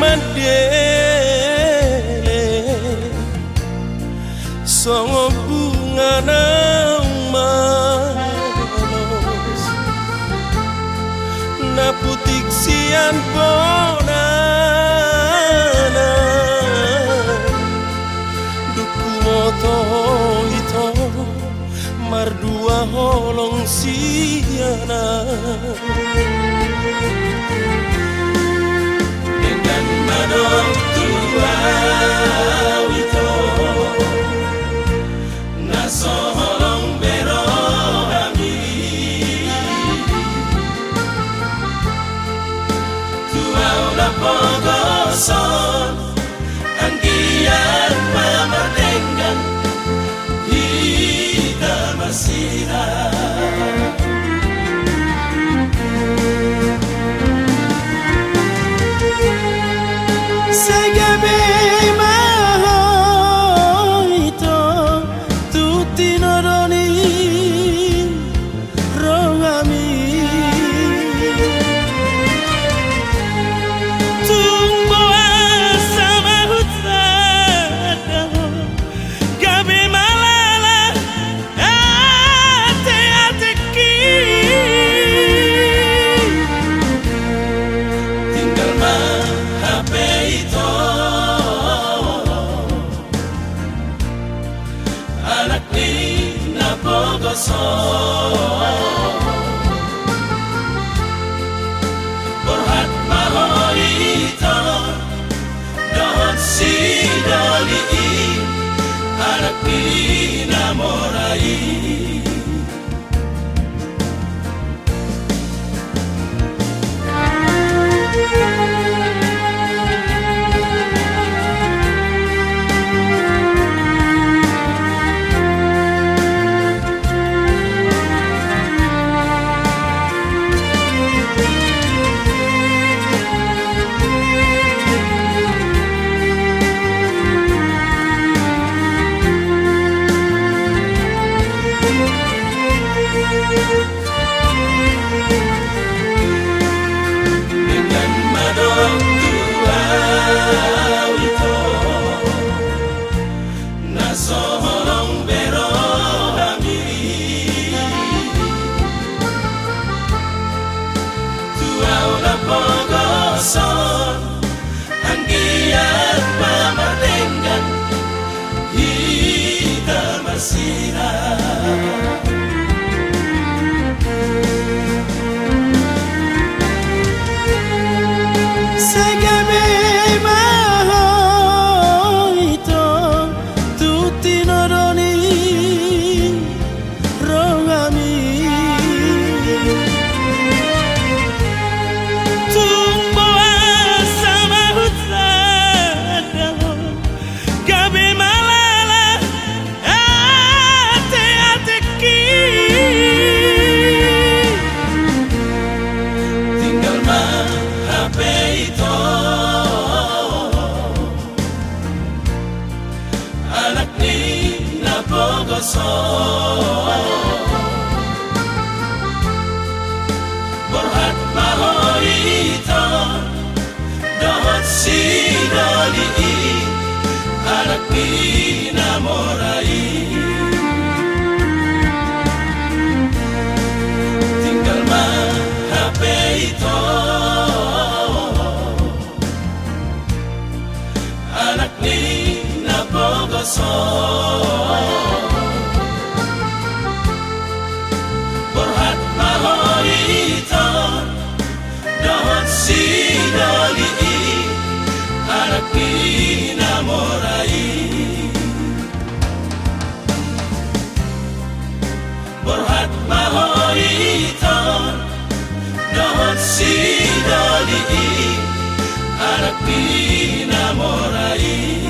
mandele songo bunga nang manos na putik sian ponana duku moto ito mardua holong siana dengan madong tua ito naso holong bero kami tua udah pogoson anggian mama tenggang kita masih Borhat mahoito don si doli anak dinamorai anggiat mama tenggang kita masih Borhat mahoito don si doli anak dinamorai tinggal mah HP itu anak dinapogoson don si doli anak dinamorai Borhat mahoito don si doli anak dinamorai